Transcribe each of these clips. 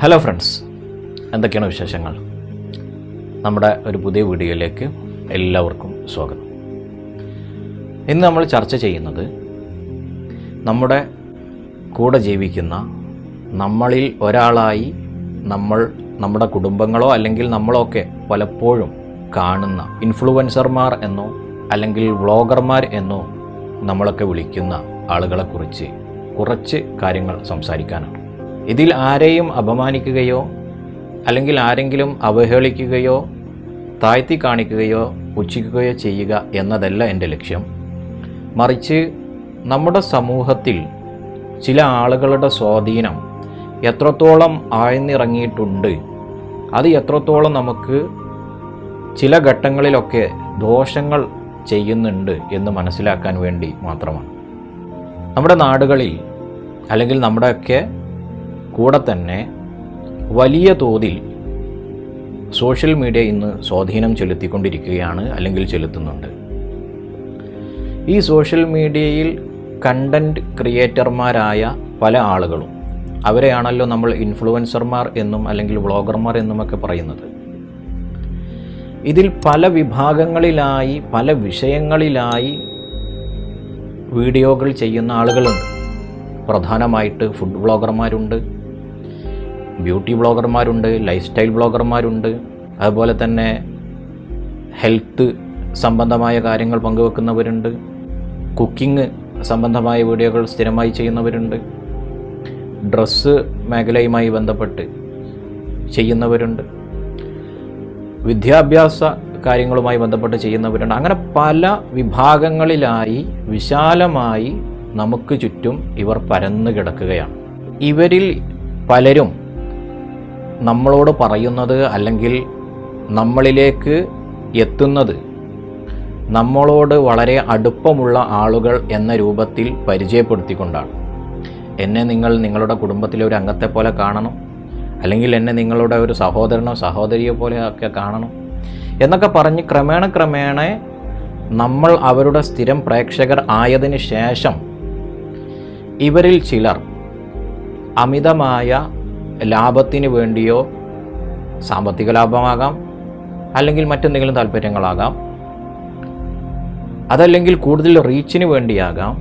Hello friends, എന്തൊക്കെയാണ് വിശേഷങ്ങൾ? നമ്മുടെ ഒരു പുതിയ വീഡിയോയിലേക്ക് എല്ലാവർക്കും സ്വാഗതം. ഇന്ന് നമ്മൾ ചർച്ച ചെയ്യുന്നത് നമ്മുടെ കൂടെ ജീവിക്കുന്ന നമ്മളിൽ ഒരാളായി നമ്മുടെ കുടുംബങ്ങളോ അല്ലെങ്കിൽ നമ്മളൊക്കെ പലപ്പോഴും കാണുന്ന ഇൻഫ്ലുവൻസർമാർ എന്നോ അല്ലെങ്കിൽ വ്ളോഗർമാർ എന്നോ നമ്മളൊക്കെ വിളിക്കുന്ന ആളുകളെക്കുറിച്ച് കുറച്ച് കാര്യങ്ങൾ സംസാരിക്കാനാണ്. ഇതിൽ ആരെയും അപമാനിക്കുകയോ അല്ലെങ്കിൽ ആരെങ്കിലും അവഹേളിക്കുകയോ താഴ്ത്തി കാണിക്കുകയോ പുച്ഛിക്കുകയോ ചെയ്യുക എന്നതല്ല എൻ്റെ ലക്ഷ്യം. മറിച്ച് നമ്മുടെ സമൂഹത്തിൽ ചില ആളുകളുടെ സ്വാധീനം എത്രത്തോളം ആഴ്ന്നിറങ്ങിയിട്ടുണ്ട്, അത് എത്രത്തോളം നമുക്ക് ചില ഘട്ടങ്ങളിലൊക്കെ ദോഷങ്ങൾ ചെയ്യുന്നുണ്ട് എന്ന് മനസ്സിലാക്കാൻ വേണ്ടി മാത്രമാണ്. നമ്മുടെ നാടുകളിൽ അല്ലെങ്കിൽ നമ്മുടെയൊക്കെ കൂടെ തന്നെ വലിയ തോതിൽ സോഷ്യൽ മീഡിയ ഇന്ന് സ്വാധീനം ചെലുത്തിക്കൊണ്ടിരിക്കുകയാണ് അല്ലെങ്കിൽ ചെലുത്തുന്നുണ്ട്. ഈ സോഷ്യൽ മീഡിയയിൽ കണ്ടൻറ് ക്രിയേറ്റർമാരായ പല ആളുകളും, അവരെയാണല്ലോ നമ്മൾ ഇൻഫ്ലുവൻസർമാർ എന്നും അല്ലെങ്കിൽ വ്ളോഗർമാർ എന്നുമൊക്കെ പറയുന്നത്. ഇതിൽ പല വിഭാഗങ്ങളിലായി പല വിഷയങ്ങളിലായി വീഡിയോകൾ ചെയ്യുന്ന ആളുകളുണ്ട്. പ്രധാനമായിട്ട് ഫുഡ് വ്ളോഗർമാരുണ്ട്, ബ്യൂട്ടി വ്ളോഗർമാരുണ്ട്, ലൈഫ് സ്റ്റൈൽ വ്ളോഗർമാരുണ്ട്, അതുപോലെ തന്നെ ഹെൽത്ത് സംബന്ധമായ കാര്യങ്ങൾ പങ്കുവെക്കുന്നവരുണ്ട്, കുക്കിംഗ് സംബന്ധമായ വീഡിയോകൾ സ്ഥിരമായി ചെയ്യുന്നവരുണ്ട്, ഡ്രസ്സ് മേഖലയുമായി ബന്ധപ്പെട്ട് ചെയ്യുന്നവരുണ്ട്, വിദ്യാഭ്യാസ കാര്യങ്ങളുമായി ബന്ധപ്പെട്ട് ചെയ്യുന്നവരുണ്ട്. അങ്ങനെ പല വിഭാഗങ്ങളിലായി വിശാലമായി നമുക്ക് ചുറ്റും ഇവർ പരന്നു കിടക്കുകയാണ്. ഇവരിൽ പലരും നമ്മളോട് പറയുന്നത് അല്ലെങ്കിൽ നമ്മളിലേക്ക് എത്തുന്നത് നമ്മളോട് വളരെ അടുപ്പമുള്ള ആളുകൾ എന്ന രൂപത്തിൽ പരിചയപ്പെടുത്തിക്കൊണ്ടാണ്. എന്നെ നിങ്ങൾ നിങ്ങളുടെ കുടുംബത്തിലെ ഒരു അംഗത്തെ പോലെ കാണണം, അല്ലെങ്കിൽ എന്നെ നിങ്ങളുടെ ഒരു സഹോദരനോ സഹോദരിയോ പോലെ ഒക്കെ കാണണം എന്നൊക്കെ പറഞ്ഞ് ക്രമേണ നമ്മൾ അവരുടെ സ്ഥിരം പ്രേക്ഷകർ ആയതിനു ശേഷം ഇവരിൽ ചിലർ അമിതമായ ലാഭത്തിന് വേണ്ടിയോ, സാമ്പത്തിക ലാഭമാകാം, അല്ലെങ്കിൽ മറ്റെന്തെങ്കിലും താല്പര്യങ്ങളാകാം, അതല്ലെങ്കിൽ കൂടുതൽ റീച്ചിന് വേണ്ടിയാകാം,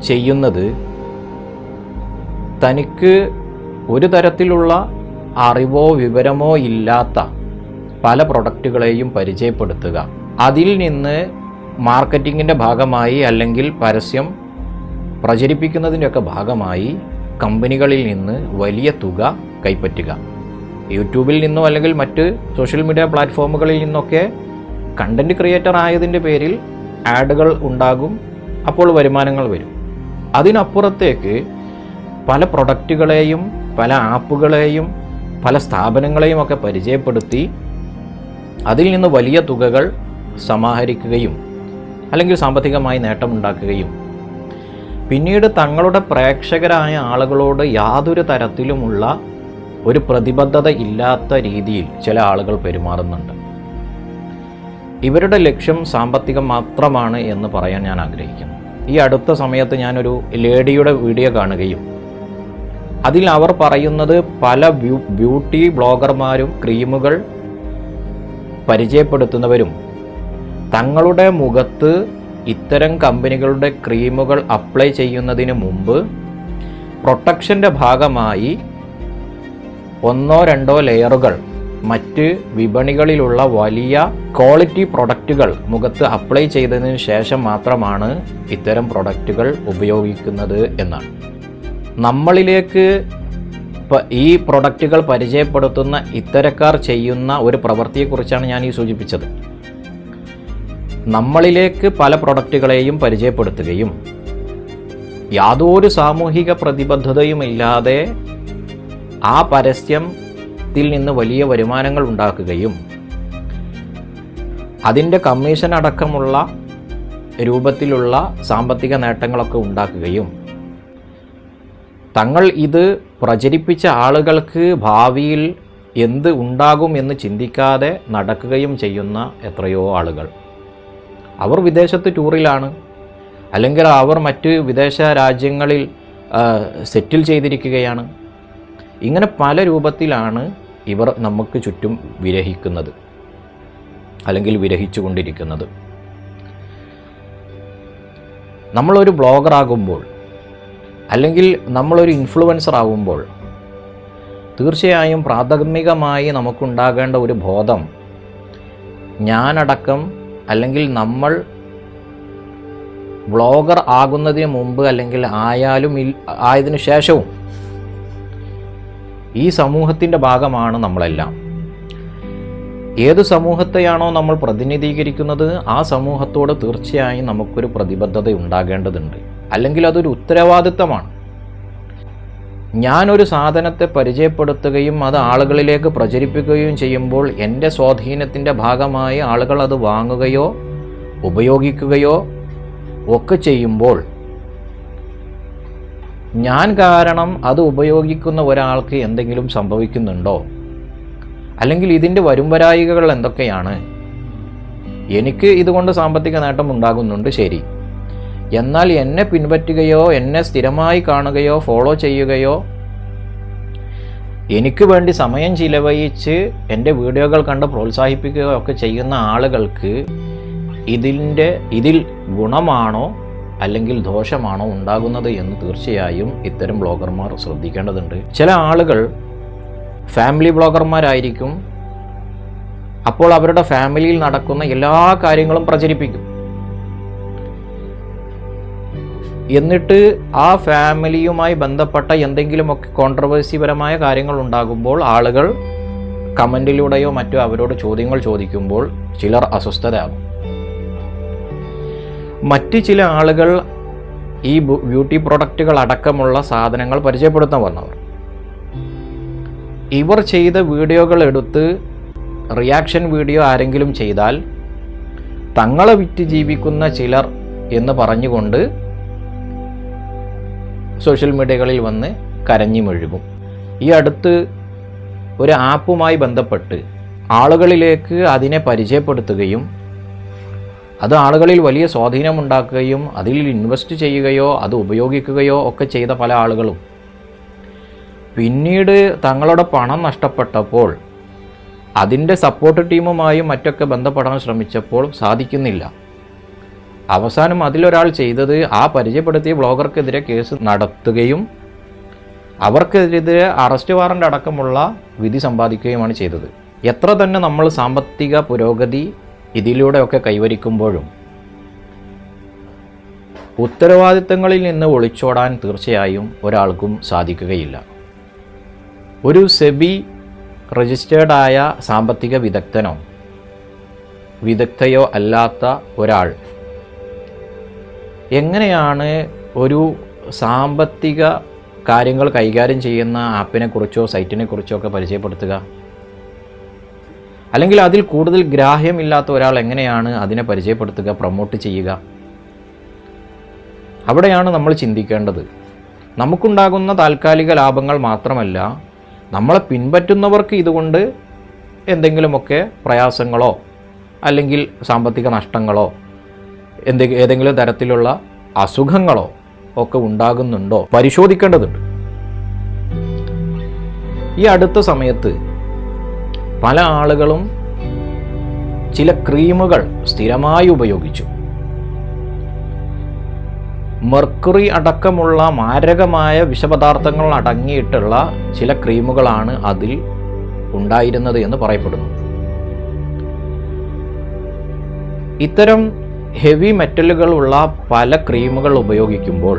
ചെയ്യുന്നത് തനിക്ക് ഒരു തരത്തിലുള്ള അറിവോ വിവരമോ ഇല്ലാത്ത പല പ്രൊഡക്റ്റുകളെയും പരിചയപ്പെടുത്തുക. അതിൽ നിന്ന് മാർക്കറ്റിങ്ങിൻ്റെ ഭാഗമായി അല്ലെങ്കിൽ പരസ്യം പ്രചരിപ്പിക്കുന്നതിൻ്റെയൊക്കെ ഭാഗമായി കമ്പനികളിൽ നിന്ന് വലിയ തുക കൈപ്പറ്റുക. യൂട്യൂബിൽ നിന്നോ അല്ലെങ്കിൽ മറ്റ് സോഷ്യൽ മീഡിയ പ്ലാറ്റ്ഫോമുകളിൽ നിന്നൊക്കെ കണ്ടൻറ് ക്രിയേറ്റർ ആയതിൻ്റെ പേരിൽ ആഡുകൾ ഉണ്ടാകും, അപ്പോൾ വരുമാനങ്ങൾ വരും. അതിനപ്പുറത്തേക്ക് പല പ്രൊഡക്റ്റുകളെയും പല ആപ്പുകളെയും പല സ്ഥാപനങ്ങളെയും ഒക്കെ പരിചയപ്പെടുത്തി അതിൽ നിന്ന് വലിയ തുകകൾ സമാഹരിക്കുകയും അല്ലെങ്കിൽ സാമ്പത്തികമായി നേട്ടമുണ്ടാക്കുകയും പിന്നീട് തങ്ങളുടെ പ്രേക്ഷകരായ ആളുകളോട് യാതൊരു തരത്തിലുമുള്ള ഒരു പ്രതിബദ്ധത ഇല്ലാത്ത രീതിയിൽ ചില ആളുകൾ പെരുമാറുന്നുണ്ട്. ഇവരുടെ ലക്ഷ്യം സാമ്പത്തികം മാത്രമാണ് എന്ന് പറയാൻ ഞാൻ ആഗ്രഹിക്കുന്നു. ഈ അടുത്ത സമയത്ത് ഞാനൊരു ലേഡിയുടെ വീഡിയോ കാണുകയും അതിൽ അവർ പറയുന്നത് പല ബ്യൂട്ടി ബ്ലോഗർമാരും ക്രീമുകൾ പരിചയപ്പെടുത്തുന്നവരും തങ്ങളുടെ മുഖത്ത് ഇത്തരം കമ്പനികളുടെ ക്രീമുകൾ അപ്ലൈ ചെയ്യുന്നതിന് മുമ്പ് പ്രൊട്ടക്ഷൻ്റെ ഭാഗമായി 1-2 ലെയറുകൾ മറ്റ് വിപണികളിലുള്ള വലിയ ക്വാളിറ്റി പ്രൊഡക്റ്റുകൾ മുഖത്ത് അപ്ലൈ ചെയ്തതിന് ശേഷം മാത്രമാണ് ഇത്തരം പ്രൊഡക്റ്റുകൾ ഉപയോഗിക്കുന്നത് എന്നാണ്. നമ്മളിലേക്ക് ഈ പ്രൊഡക്റ്റുകൾ പരിചയപ്പെടുത്തുന്ന ഇത്തരക്കാർ ചെയ്യുന്ന ഒരു പ്രവൃത്തിയെക്കുറിച്ചാണ് ഞാൻ ഈ സൂചിപ്പിച്ചത്. നമ്മളിലേക്ക് പല പ്രൊഡക്റ്റുകളെയും പരിചയപ്പെടുത്തുകയും യാതൊരു സാമൂഹിക പ്രതിബദ്ധതയുമില്ലാതെ ആ പരസ്യത്തിൽ നിന്ന് വലിയ വരുമാനങ്ങൾ ഉണ്ടാക്കുകയും അതിൻ്റെ കമ്മീഷൻ അടക്കമുള്ള രൂപത്തിലുള്ള സാമ്പത്തിക നേട്ടങ്ങളൊക്കെ ഉണ്ടാക്കുകയും തങ്ങൾ ഇത് പ്രചരിപ്പിച്ച ആളുകൾക്ക് ഭാവിയിൽ എന്ത് ഉണ്ടാകും എന്ന് ചിന്തിക്കാതെ നടക്കുകയും ചെയ്യുന്ന എത്രയോ ആളുകൾ. അവർ വിദേശത്ത് ടൂറിലാണ്, അല്ലെങ്കിൽ അവർ മറ്റ് വിദേശ രാജ്യങ്ങളിൽ സെറ്റിൽ ചെയ്തിരിക്കുകയാണ്. ഇങ്ങനെ പല രൂപത്തിലാണ് ഇവർ നമുക്ക് ചുറ്റും വിരഹിക്കുന്നത് അല്ലെങ്കിൽ വിരഹിച്ചു കൊണ്ടിരിക്കുന്നത്. നമ്മളൊരു ബ്ലോഗർ ആകുമ്പോൾ അല്ലെങ്കിൽ നമ്മളൊരു ഇൻഫ്ലുവൻസർ ആകുമ്പോൾ തീർച്ചയായും പ്രാഥമികമായി നമുക്കുണ്ടാകേണ്ട ഒരു ബോധം, ഞാനടക്കം അല്ലെങ്കിൽ നമ്മൾ വ്ളോഗർ ആകുന്നതിന് മുമ്പ് അല്ലെങ്കിൽ ആയതിനു ശേഷവും ഈ സമൂഹത്തിൻ്റെ ഭാഗമാണ് നമ്മളെല്ലാം. ഏത് സമൂഹത്തെയാണോ നമ്മൾ പ്രതിനിധീകരിക്കുന്നത് ആ സമൂഹത്തോട് തീർച്ചയായും നമുക്കൊരു പ്രതിബദ്ധത ഉണ്ടാകേണ്ടതുണ്ട്, അല്ലെങ്കിൽ അതൊരു ഉത്തരവാദിത്തമാണ്. ഞാനൊരു സാധനത്തെ പരിചയപ്പെടുത്തുകയും അത് ആളുകളിലേക്ക് പ്രചരിപ്പിക്കുകയും ചെയ്യുമ്പോൾ എൻ്റെ സ്വാധീനത്തിൻ്റെ ഭാഗമായി ആളുകൾ അത് വാങ്ങുകയോ ഉപയോഗിക്കുകയോ ഒക്കെ ചെയ്യുമ്പോൾ ഞാൻ കാരണം അത് ഉപയോഗിക്കുന്ന ഒരാൾക്ക് എന്തെങ്കിലും സംഭവിക്കുന്നുണ്ടോ, അല്ലെങ്കിൽ ഇതിൻ്റെ വരുംവരായികകൾ എന്തൊക്കെയാണ്? എനിക്ക് ഇതുകൊണ്ട് സാമ്പത്തിക നേട്ടം ഉണ്ടാകുന്നുണ്ട്, ശരി. എന്നാൽ എന്നെ പിൻപറ്റുകയോ എന്നെ സ്ഥിരമായി കാണുകയോ ഫോളോ ചെയ്യുകയോ എനിക്ക് വേണ്ടി സമയം ചിലവഴിച്ച് എൻ്റെ വീഡിയോകൾ കണ്ട് പ്രോത്സാഹിപ്പിക്കുകയോ ഒക്കെ ചെയ്യുന്ന ആളുകൾക്ക് ഇതിൽ ഗുണമാണോ അല്ലെങ്കിൽ ദോഷമാണോ ഉണ്ടാകുന്നത് എന്ന് തീർച്ചയായും ഇത്തരം ബ്ലോഗർമാർ ശ്രദ്ധിക്കേണ്ടതുണ്ട്. ചില ആളുകൾ ഫാമിലി ബ്ലോഗർമാരായിരിക്കും. അപ്പോൾ അവരുടെ ഫാമിലിയിൽ നടക്കുന്ന എല്ലാ കാര്യങ്ങളും പ്രചരിപ്പിക്കും. എന്നിട്ട് ആ ഫാമിലിയുമായി ബന്ധപ്പെട്ട എന്തെങ്കിലുമൊക്കെ കോൺട്രവേഴ്സിപരമായ കാര്യങ്ങൾ ഉണ്ടാകുമ്പോൾ ആളുകൾ കമൻറ്റിലൂടെയോ മറ്റോ അവരോട് ചോദ്യങ്ങൾ ചോദിക്കുമ്പോൾ ചിലർ അസ്വസ്ഥരാകും. മറ്റ് ചില ആളുകൾ ഈ ബ്യൂട്ടി പ്രൊഡക്റ്റുകൾ അടക്കമുള്ള സാധനങ്ങൾ പരിചയപ്പെടുത്താൻ വന്നവർ, ഇവർ ചെയ്ത വീഡിയോകൾ എടുത്ത് റിയാക്ഷൻ വീഡിയോ ആരെങ്കിലും ചെയ്താൽ തങ്ങളെ വിറ്റ് ജീവിക്കുന്ന ചിലർ എന്ന് പറഞ്ഞുകൊണ്ട് സോഷ്യൽ മീഡിയകളിൽ വന്ന് കരഞ്ഞു മെഴുകും. ഈ അടുത്ത് ഒരു ആപ്പുമായി ബന്ധപ്പെട്ട് ആളുകളിലേക്ക് അതിനെ പരിചയപ്പെടുത്തുകയും അത് ആളുകളിൽ വലിയ സ്വാധീനമുണ്ടാക്കുകയും അതിൽ ഇൻവെസ്റ്റ് ചെയ്യുകയോ അത് ഉപയോഗിക്കുകയോ ഒക്കെ ചെയ്ത പല ആളുകളും പിന്നീട് തങ്ങളുടെ പണം നഷ്ടപ്പെട്ടപ്പോൾ അതിൻ്റെ സപ്പോർട്ട് ടീമുമായും മറ്റൊക്കെ ബന്ധപ്പെടാൻ ശ്രമിച്ചപ്പോൾ സാധിക്കുന്നില്ല. അവസാനം അതിലൊരാൾ ചെയ്തത് ആ പരിചയപ്പെടുത്തിയ ബ്ലോഗർക്കെതിരെ കേസ് നടത്തുകയും അവർക്കെതിരെ അറസ്റ്റ് വാറണ്ട് അടക്കമുള്ള വിധി സമ്പാദിക്കുകയുമാണ് ചെയ്തത്. എത്ര തന്നെ നമ്മൾ സാമ്പത്തിക പുരോഗതി ഇതിലൂടെയൊക്കെ കൈവരിക്കുമ്പോഴും ഉത്തരവാദിത്തങ്ങളിൽ നിന്ന് ഒളിച്ചോടാൻ തീർച്ചയായും ഒരാൾക്കും സാധിക്കുകയില്ല. ഒരു സെബി രജിസ്റ്റേർഡായ സാമ്പത്തിക വിദഗ്ധയോ അല്ലാത്ത ഒരാൾ എങ്ങനെയാണ് ഒരു സാമ്പത്തിക കാര്യങ്ങൾ കൈകാര്യം ചെയ്യുന്ന ആപ്പിനെക്കുറിച്ചോ സൈറ്റിനെക്കുറിച്ചോ ഒക്കെ പരിചയപ്പെടുത്തുക? അല്ലെങ്കിൽ അതിൽ കൂടുതൽ ഗ്രാഹ്യമില്ലാത്ത ഒരാൾ എങ്ങനെയാണ് അതിനെ പരിചയപ്പെടുത്തുക, പ്രൊമോട്ട് ചെയ്യുക? അവിടെയാണ് നമ്മൾ ചിന്തിക്കേണ്ടത്. നമുക്കുണ്ടാകുന്ന താൽക്കാലിക ലാഭങ്ങൾ മാത്രമല്ല, നമ്മളെ പിൻപറ്റുന്നവർക്ക് ഇതുകൊണ്ട് എന്തെങ്കിലുമൊക്കെ പ്രയാസങ്ങളോ അല്ലെങ്കിൽ സാമ്പത്തിക നഷ്ടങ്ങളോ ഏതെങ്കിലും തരത്തിലുള്ള അസുഖങ്ങളോ ഒക്കെ ഉണ്ടാകുന്നുണ്ടോ പരിശോധിക്കേണ്ടതുണ്ട്. ഈ അടുത്ത സമയത്ത് പല ആളുകളും ചില ക്രീമുകൾ സ്ഥിരമായി ഉപയോഗിച്ചു. മെർക്കുറി അടക്കമുള്ള മാരകമായ വിഷപദാർത്ഥങ്ങൾ അടങ്ങിയിട്ടുള്ള ചില ക്രീമുകളാണ് അതിൽ ഉണ്ടായിരുന്നത് എന്ന് പറയപ്പെടുന്നു. ഇത്തരം ഹെവി മെറ്റലുകളുള്ള പല ക്രീമുകൾ ഉപയോഗിക്കുമ്പോൾ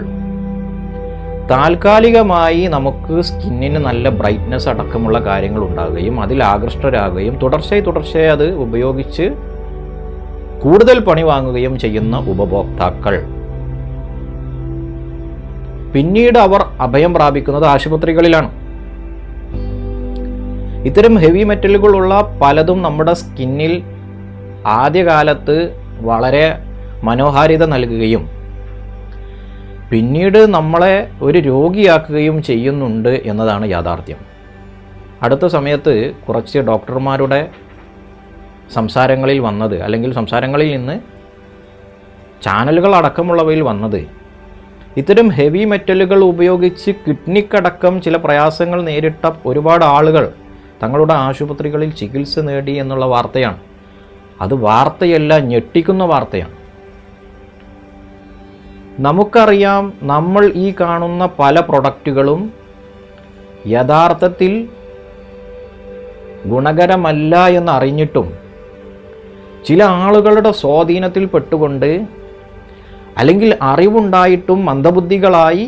താൽക്കാലികമായി നമുക്ക് സ്കിന്നിന് നല്ല ബ്രൈറ്റ്നസ് അടക്കമുള്ള കാര്യങ്ങൾ ഉണ്ടാകുകയും അതിൽ ആകൃഷ്ടരാകുകയും തുടർച്ചയായി അത് ഉപയോഗിച്ച് കൂടുതൽ പണി വാങ്ങുകയും ചെയ്യുന്ന ഉപഭോക്താക്കൾ പിന്നീട് അവർ അഭയം പ്രാപിക്കുന്നത് ആശുപത്രികളിലാണ്. ഇത്തരം ഹെവി മെറ്റലുകളുള്ള പലതും നമ്മുടെ സ്കിന്നിൽ ആദ്യകാലത്ത് വളരെ മനോഹാരിത നൽകുകയും പിന്നീട് നമ്മളെ ഒരു രോഗിയാക്കുകയും ചെയ്യുന്നുണ്ട് എന്നതാണ് യാഥാർത്ഥ്യം. അടുത്ത സമയത്ത് കുറച്ച് ഡോക്ടർമാരുടെ സംസാരങ്ങളിൽ വന്നത്, അല്ലെങ്കിൽ സംസാരങ്ങളിൽ നിന്ന് ചാനലുകൾ അടക്കമുള്ളവയിൽ വന്നത്, ഇത്തരം ഹെവി മെറ്റലുകൾ ഉപയോഗിച്ച് കിഡ്നിക്കടക്കം ചില പ്രയാസങ്ങൾ നേരിട്ട ഒരുപാട് ആളുകൾ തങ്ങളുടെ ആശുപത്രികളിൽ ചികിത്സ നേടി എന്നുള്ള വാർത്തയാണ്. അത് വാർത്തയല്ല, ഞെട്ടിക്കുന്ന വാർത്തയാണ്. നമുക്കറിയാം, നമ്മൾ ഈ കാണുന്ന പല പ്രൊഡക്റ്റുകളും യഥാർത്ഥത്തിൽ ഗുണകരമല്ല എന്നറിഞ്ഞിട്ടും ചില ആളുകളുടെ സ്വാധീനത്തിൽ പെട്ടുകൊണ്ട്, അല്ലെങ്കിൽ അറിവുണ്ടായിട്ടും മന്ദബുദ്ധികളായി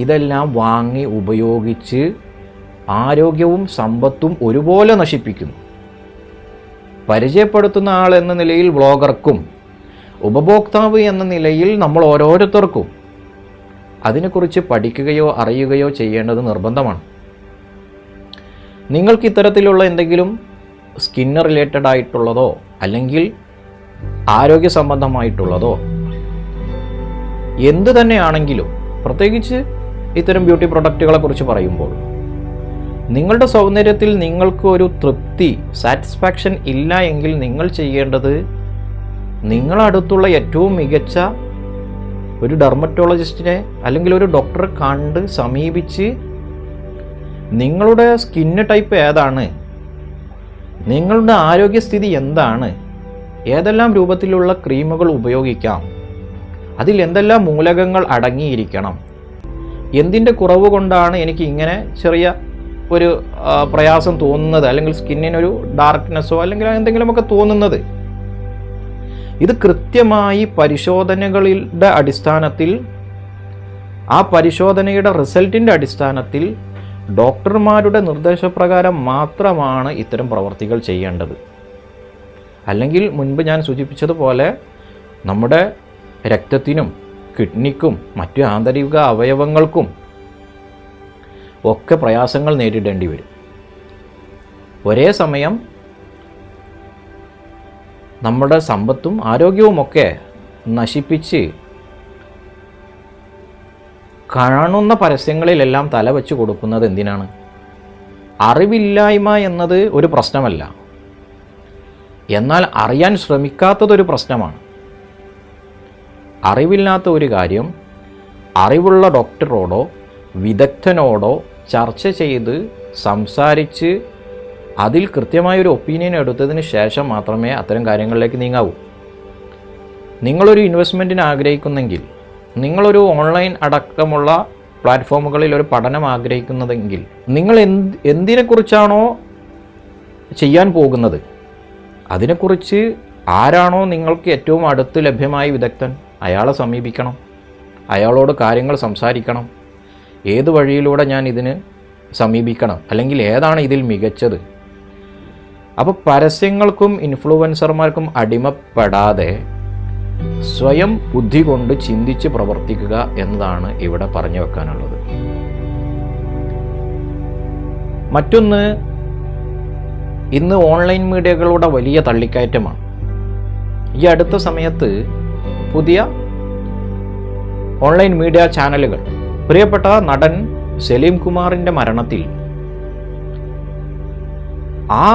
ഇതെല്ലാം വാങ്ങി ഉപയോഗിച്ച് ആരോഗ്യവും സമ്പത്തും ഒരുപോലെ നശിപ്പിക്കുന്നു. പരിചയപ്പെടുത്തുന്ന ആൾ എന്ന നിലയിൽ വ്ളോഗർക്കും ഉപഭോക്താവ് എന്ന നിലയിൽ നമ്മൾ ഓരോരുത്തർക്കും അതിനെക്കുറിച്ച് പഠിക്കുകയോ അറിയുകയോ ചെയ്യേണ്ടത് നിർബന്ധമാണ്. നിങ്ങൾക്ക് ഇത്തരത്തിലുള്ള എന്തെങ്കിലും സ്കിന്ന് റിലേറ്റഡ് ആയിട്ടുള്ളതോ അല്ലെങ്കിൽ ആരോഗ്യ സംബന്ധമായിട്ടുള്ളതോ എന്തു തന്നെയാണെങ്കിലും, പ്രത്യേകിച്ച് ഇത്തരം ബ്യൂട്ടി പ്രൊഡക്റ്റുകളെ കുറിച്ച് പറയുമ്പോൾ, നിങ്ങളുടെ സൗന്ദര്യത്തിൽ നിങ്ങൾക്ക് ഒരു തൃപ്തി, സാറ്റിസ്ഫാക്ഷൻ ഇല്ല എങ്കിൽ നിങ്ങൾ ചെയ്യേണ്ടത് നിങ്ങളടുത്തുള്ള ഏറ്റവും മികച്ച ഒരു ഡെർമറ്റോളജിസ്റ്റിനെ അല്ലെങ്കിൽ ഒരു ഡോക്ടറെ കണ്ട് സമീപിച്ച് നിങ്ങളുടെ സ്കിന്ന് ടൈപ്പ് ഏതാണ്, നിങ്ങളുടെ ആരോഗ്യസ്ഥിതി എന്താണ്, ഏതെല്ലാം രൂപത്തിലുള്ള ക്രീമുകൾ ഉപയോഗിക്കാം, അതിൽ എന്തെല്ലാം മൂലകങ്ങൾ അടങ്ങിയിരിക്കണം, എന്തിൻ്റെ കുറവ് കൊണ്ടാണ് എനിക്ക് ഇങ്ങനെ ചെറിയ ഒരു പ്രയാസം തോന്നുന്നത്, അല്ലെങ്കിൽ സ്കിന്നിനൊരു ഡാർക്ക്നെസ്സോ അല്ലെങ്കിൽ എന്തെങ്കിലുമൊക്കെ തോന്നുന്നത്, ഇത് കൃത്യമായി പരിശോധനകളുടെ അടിസ്ഥാനത്തിൽ, ആ പരിശോധനയുടെ റിസൾട്ടിൻ്റെ അടിസ്ഥാനത്തിൽ ഡോക്ടർമാരുടെ നിർദ്ദേശപ്രകാരം മാത്രമാണ് ഇത്തരം പ്രവർത്തികൾ ചെയ്യേണ്ടത്. അല്ലെങ്കിൽ മുൻപ് ഞാൻ സൂചിപ്പിച്ചതുപോലെ നമ്മുടെ രക്തത്തിനും കിഡ്നിക്കും മറ്റു ആന്തരിക അവയവങ്ങൾക്കും ഒക്കെ പ്രയാസങ്ങൾ നേരിടേണ്ടി വരും. ഒരേ സമയം നമ്മുടെ സമ്പത്തും ആരോഗ്യവുമൊക്കെ നശിപ്പിച്ച് കാണുന്ന പരസ്യങ്ങളിലെല്ലാം തലവെച്ച് കൊടുക്കുന്നത് എന്തിനാണ്? അറിവില്ലായ്മ എന്നത് ഒരു പ്രശ്നമല്ല, എന്നാൽ അറിയാൻ ശ്രമിക്കാത്തതൊരു പ്രശ്നമാണ്. അറിവില്ലാത്ത ഒരു കാര്യം അറിവുള്ള ഡോക്ടറോടോ വിദഗ്ധനോടോ ചർച്ച ചെയ്ത് സംസാരിച്ച് അതിൽ കൃത്യമായൊരു ഒപ്പീനിയൻ എടുത്തതിന് ശേഷം മാത്രമേ അത്തരം കാര്യങ്ങളിലേക്ക് നീങ്ങാവൂ. നിങ്ങളൊരു ഇൻവെസ്റ്റ്മെൻറ്റിന് ആഗ്രഹിക്കുന്നെങ്കിൽ, നിങ്ങളൊരു ഓൺലൈൻ അടക്കമുള്ള പ്ലാറ്റ്ഫോമുകളിൽ ഒരു പഠനം ആഗ്രഹിക്കുന്നതെങ്കിൽ, നിങ്ങൾ എന്തിനെക്കുറിച്ചാണോ ചെയ്യാൻ പോകുന്നത് അതിനെക്കുറിച്ച് ആരാണോ നിങ്ങൾക്ക് ഏറ്റവും അടുത്ത് ലഭ്യമായ വിദഗ്ധൻ, അയാളെ സമീപിക്കണം, അയാളോട് കാര്യങ്ങൾ സംസാരിക്കണം. ഏത് വഴിയിലൂടെ ഞാൻ ഇതിന് സമീപിക്കണം, അല്ലെങ്കിൽ ഏതാണ് ഇതിൽ മികച്ചത്. അപ്പോൾ പരസ്യങ്ങൾക്കും ഇൻഫ്ലുവൻസർമാർക്കും അടിമപ്പെടാതെ സ്വയം ബുദ്ധി കൊണ്ട് ചിന്തിച്ച് പ്രവർത്തിക്കുക എന്നതാണ് ഇവിടെ പറഞ്ഞു വെക്കാനുള്ളത്. മറ്റൊന്ന്, ഇന്ന് ഓൺലൈൻ മീഡിയകളുടെ വലിയ തള്ളിക്കയറ്റമാണ്. ഈ അടുത്ത സമയത്ത് പുതിയ ഓൺലൈൻ മീഡിയ ചാനലുകൾ, പ്രിയപ്പെട്ട നടൻ സലീം കുമാറിൻ്റെ മരണത്തിൽ ആ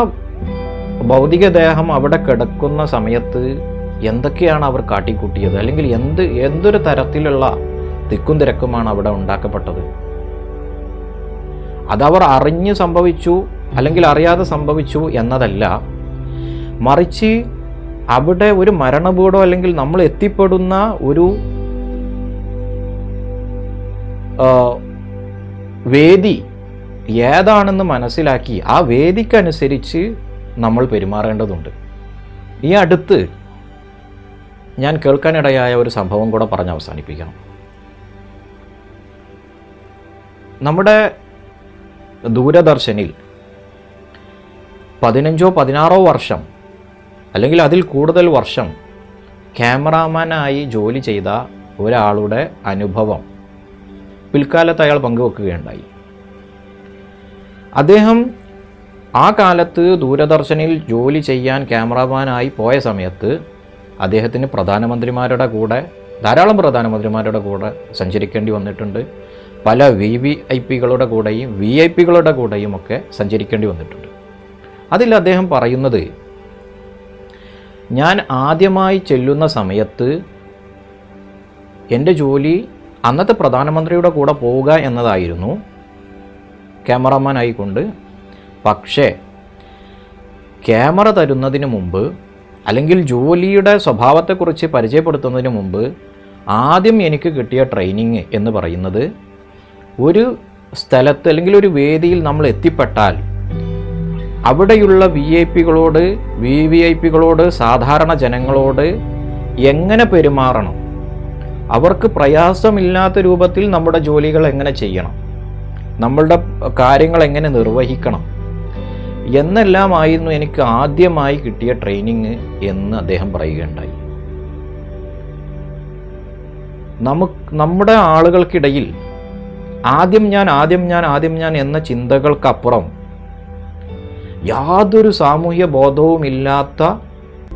ഭൗതികദേഹം അവിടെ കിടക്കുന്ന സമയത്ത് എന്തൊക്കെയാണ് അവർ കാട്ടിക്കൂട്ടിയത്, അല്ലെങ്കിൽ എന്തൊരു തരത്തിലുള്ള തിക്കും തിരക്കുമാണ് അവിടെ ഉണ്ടാക്കപ്പെട്ടത്. അതവർ അറിഞ്ഞ് സംഭവിച്ചു അല്ലെങ്കിൽ അറിയാതെ സംഭവിച്ചു എന്നതല്ല, മറിച്ച് അവിടെ ഒരു മരണവീടോ അല്ലെങ്കിൽ നമ്മൾ എത്തിപ്പെടുന്ന ഒരു വേദി ഏതാണെന്ന് മനസ്സിലാക്കി ആ വേദിക്കനുസരിച്ച് നമ്മൾ പെരുമാറേണ്ടതുണ്ട്. ഈ അടുത്ത് ഞാൻ കേൾക്കാനിടയായ ഒരു സംഭവം കൂടെ പറഞ്ഞ് അവസാനിപ്പിക്കണം. നമ്മുടെ ദൂരദർശനിൽ 15-16 വർഷം അല്ലെങ്കിൽ അതിൽ കൂടുതൽ വർഷം ക്യാമറാമാനായി ജോലി ചെയ്ത ഒരാളുടെ അനുഭവം പിൽക്കാലത്ത് അയാൾ പങ്കുവെക്കുകയുണ്ടായി. അദ്ദേഹം ആ കാലത്ത് ദൂരദർശനിൽ ജോലി ചെയ്യാൻ ക്യാമറാമാനായി പോയ സമയത്ത് അദ്ദേഹത്തിന് ധാരാളം പ്രധാനമന്ത്രിമാരുടെ കൂടെ സഞ്ചരിക്കേണ്ടി വന്നിട്ടുണ്ട്. പല VVIPകളുടെ കൂടെയും VIP-കളുടെ കൂടെയും ഒക്കെ സഞ്ചരിക്കേണ്ടി വന്നിട്ടുണ്ട്. അതിൽ അദ്ദേഹം പറയുന്നത്, ഞാൻ ആദ്യമായി ചെല്ലുന്ന സമയത്ത് എൻ്റെ ജോലി അന്നത്തെ പ്രധാനമന്ത്രിയുടെ കൂടെ പോവുക എന്നതായിരുന്നു ക്യാമറാമാൻ ആയിക്കൊണ്ട്. പക്ഷേ ക്യാമറ തരുന്നതിന് മുമ്പ് അല്ലെങ്കിൽ ജോലിയുടെ സ്വഭാവത്തെക്കുറിച്ച് പരിചയപ്പെടുത്തുന്നതിന് മുമ്പ് ആദ്യം എനിക്ക് കിട്ടിയ ട്രെയിനിങ് എന്ന് പറയുന്നത്, ഒരു സ്ഥലത്ത് അല്ലെങ്കിൽ ഒരു വേദിയിൽ നമ്മൾ എത്തിപ്പെട്ടാൽ അവിടെയുള്ള VVIPകളോട് സാധാരണ ജനങ്ങളോട് എങ്ങനെ പെരുമാറണം, അവർക്ക് പ്രയാസമില്ലാത്ത രൂപത്തിൽ നമ്മുടെ ജോലികൾ എങ്ങനെ ചെയ്യണം, നമ്മളുടെ കാര്യങ്ങൾ എങ്ങനെ നിർവഹിക്കണം എന്നെല്ലാമായിരുന്നു എനിക്ക് ആദ്യമായി കിട്ടിയ ട്രെയിനിങ് എന്ന് അദ്ദേഹം പറയുകയുണ്ടായി. നമ്മുടെ ആളുകൾക്കിടയിൽ ആദ്യം ഞാൻ എന്ന ചിന്തകൾക്കപ്പുറം യാതൊരു സാമൂഹ്യ ബോധവും ഇല്ലാത്ത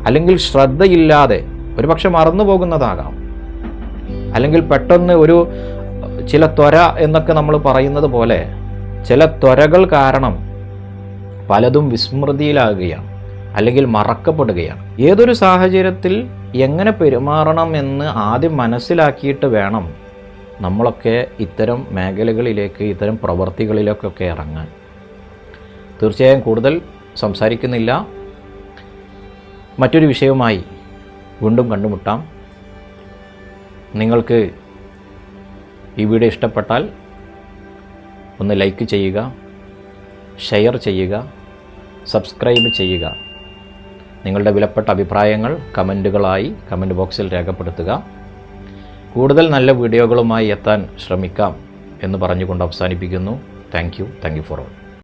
അല്ലെങ്കിൽ ശ്രദ്ധയില്ലാതെ ഒരുപക്ഷെ മറന്നു പോകുന്നതാകാം, അല്ലെങ്കിൽ പെട്ടെന്ന് ചില ത്വര എന്നൊക്കെ നമ്മൾ പറയുന്നത് പോലെ ചില ത്വരകൾ കാരണം പലതും വിസ്മൃതിയിലാകുകയാണ് അല്ലെങ്കിൽ മറക്കപ്പെടുകയാണ്. ഏതൊരു സാഹചര്യത്തിൽ എങ്ങനെ പെരുമാറണം എന്ന് ആദ്യം മനസ്സിലാക്കിയിട്ട് വേണം നമ്മളൊക്കെ ഇത്തരം മേഖലകളിലേക്ക്, ഇത്തരം പ്രവൃത്തികളിലേക്കൊക്കെ ഇറങ്ങാൻ. തീർച്ചയായും കൂടുതൽ സംസാരിക്കുന്നില്ല. മറ്റൊരു വിഷയവുമായി വീണ്ടും കണ്ടുമുട്ടാം. നിങ്ങൾക്ക് ഈ വീഡിയോ ഇഷ്ടപ്പെട്ടാൽ ഒന്ന് ലൈക്ക് ചെയ്യുക, ഷെയർ ചെയ്യുക, സബ്സ്ക്രൈബ് ചെയ്യുക. നിങ്ങളുടെ വിലപ്പെട്ട അഭിപ്രായങ്ങൾ കമൻറ്റുകളായി കമൻറ്റ് ബോക്സിൽ രേഖപ്പെടുത്തുക. കൂടുതൽ നല്ല വീഡിയോകളുമായി എത്താൻ ശ്രമിക്കാം എന്ന് പറഞ്ഞുകൊണ്ട് അവസാനിപ്പിക്കുന്നു. Thank you for all.